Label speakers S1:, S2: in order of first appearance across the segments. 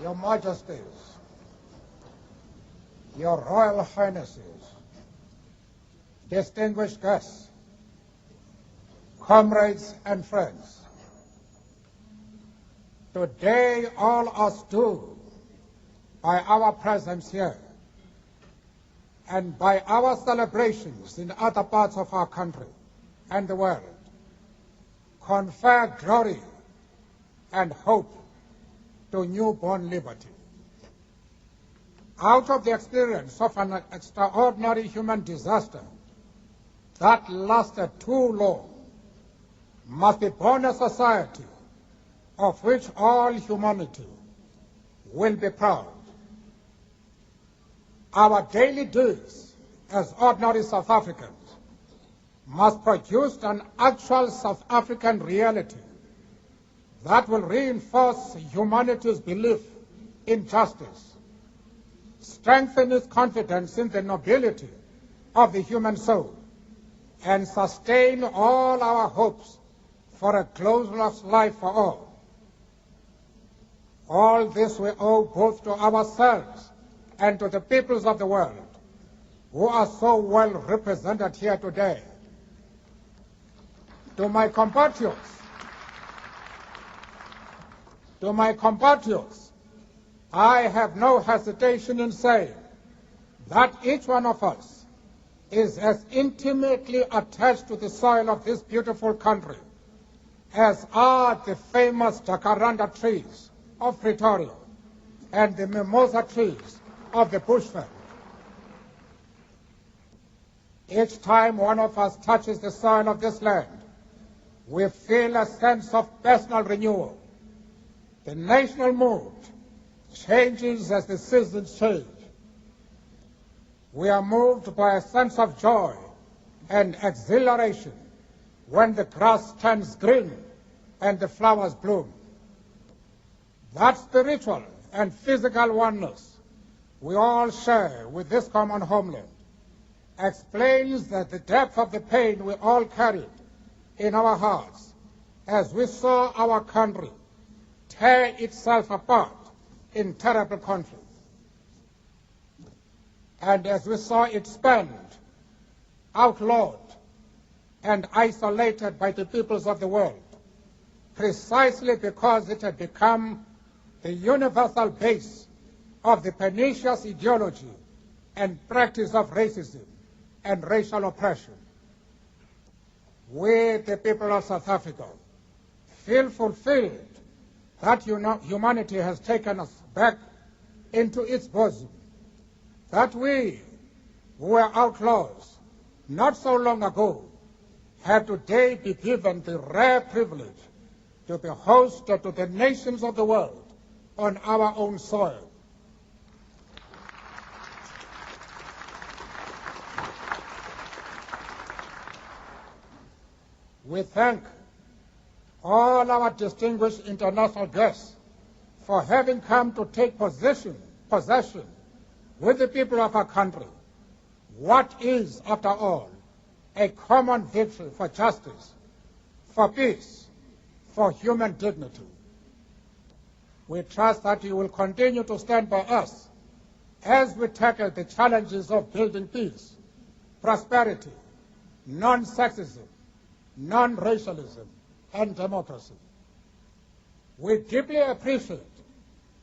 S1: Your Majesties, Your Royal Highnesses, distinguished guests, comrades and friends, today all us do, by our presence here and by our celebrations in other parts of our country and the world, confer glory and hope to newborn liberty. Out of the experience of an extraordinary human disaster that lasted too long, must be born a society of which all humanity will be proud. Our daily deeds as ordinary South Africans must produce an actual South African reality that will reinforce humanity's belief in justice, strengthen its confidence in the nobility of the human soul, and sustain all our hopes for a glorious life for all. All this we owe both to ourselves and to the peoples of the world who are so well represented here today. To my compatriots, I have no hesitation in saying that each one of us is as intimately attached to the soil of this beautiful country as are the famous jacaranda trees of Pretoria and the mimosa trees of the bushveld. Each time one of us touches the soil of this land, we feel a sense of personal renewal. The national mood changes as the seasons change. We are moved by a sense of joy and exhilaration when the grass turns green and the flowers bloom. That spiritual and physical oneness we all share with this common homeland explains that the depth of the pain we all carried in our hearts as we saw our country tear itself apart in terrible conflict, and as we saw it spent, outlawed, and isolated by the peoples of the world, precisely because it had become the universal base of the pernicious ideology and practice of racism and racial oppression. We, the people of South Africa, feel fulfilled that humanity has taken us back into its bosom, that we, who were outlaws not so long ago, have today been given the rare privilege to be host to the nations of the world on our own soil. We thank all our distinguished international guests for having come to take possession with the people of our country what is, after all, a common victory for justice, for peace, for human dignity. We trust that you will continue to stand by us as we tackle the challenges of building peace, prosperity, non-sexism, non-racialism, and democracy. We deeply appreciate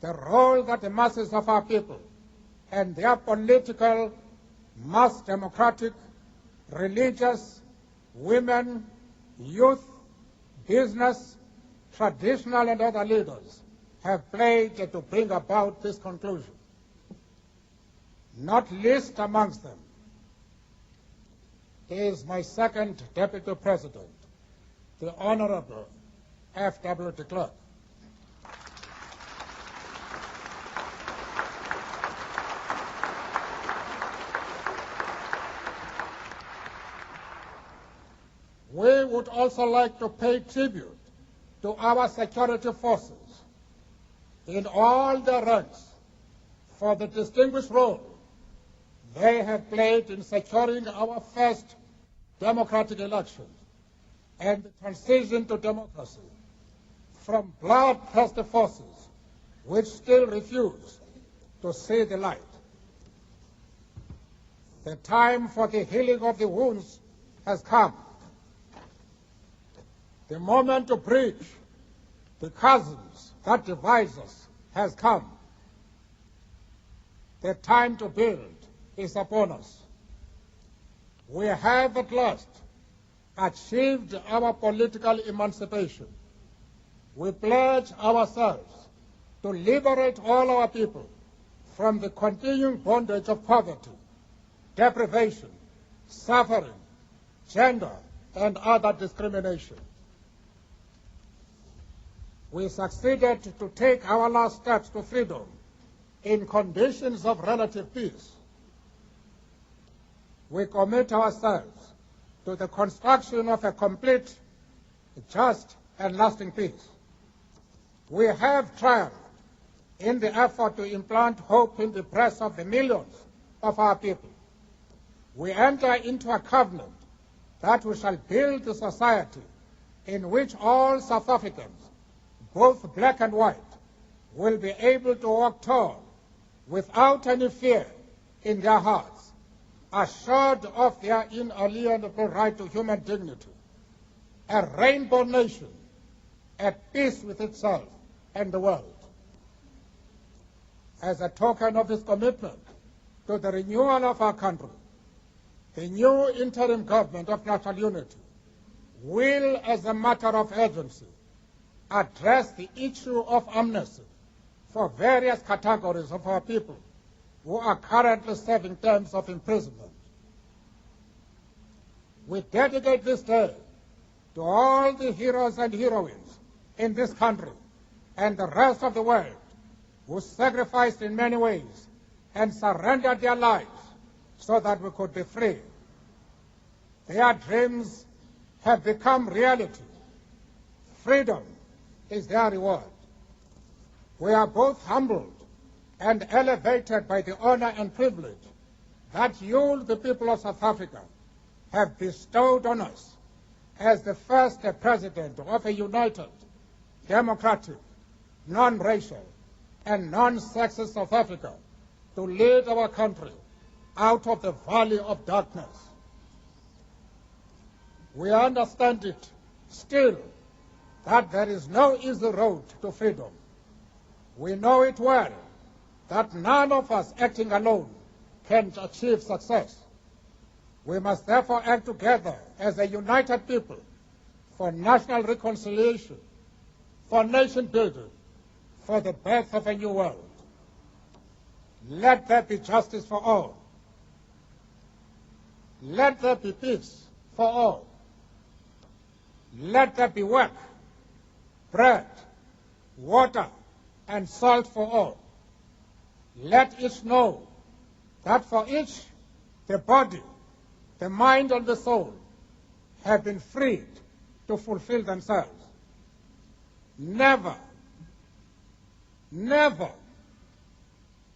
S1: the role that the masses of our people and their political, mass democratic, religious, women, youth, business, traditional and other leaders have played to bring about this conclusion. Not least amongst them is my second Deputy President, the Honorable F.W. de Klerk. We would also like to pay tribute to our security forces in all their ranks for the distinguished role they have played in securing our first democratic elections and the transition to democracy from bloodthirsty forces which still refuse to see the light. The time for the healing of the wounds has come. The moment to bridge the chasms that divide us has come. The time to build is upon us. We have at last achieved our political emancipation. We pledge ourselves to liberate all our people from the continuing bondage of poverty, deprivation, suffering, gender, and other discrimination. We succeeded to take our last steps to freedom in conditions of relative peace. We commit ourselves to the construction of a complete, just, and lasting peace. We have triumphed in the effort to implant hope in the breasts of the millions of our people. We enter into a covenant that we shall build a society in which all South Africans, both black and white, will be able to walk tall without any fear in their hearts, assured of their inalienable right to human dignity, a rainbow nation at peace with itself and the world. As a token of this commitment to the renewal of our country, the new interim government of national unity will, as a matter of urgency, address the issue of amnesty for various categories of our people who are currently serving terms of imprisonment. We dedicate this day to all the heroes and heroines in this country and the rest of the world who sacrificed in many ways and surrendered their lives so that we could be free. Their dreams have become reality. Freedom is their reward. We are both humbled and elevated by the honor and privilege that you, the people of South Africa, have bestowed on us as the first president of a united, democratic, non-racial, and non-sexist South Africa to lead our country out of the valley of darkness. We understand it still that there is no easy road to freedom. We know it well that none of us acting alone can achieve success. We must therefore act together as a united people for national reconciliation, for nation building, for the birth of a new world. Let there be justice for all. Let there be peace for all. Let there be work, bread, water, and salt for all. Let each know that for each, the body, the mind, and the soul have been freed to fulfill themselves. Never, never,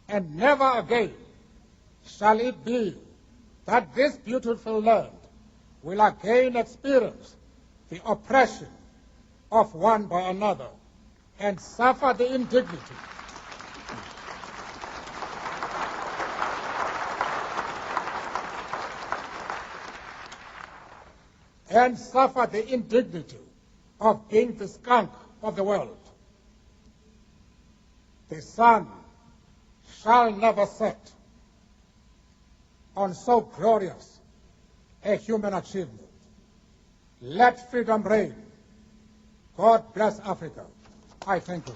S1: and never again shall it be that this beautiful land will again experience the oppression of one by another and suffer the indignity of being the skunk of the world. The sun shall never set on so glorious a human achievement. Let freedom reign. God bless Africa. I thank you.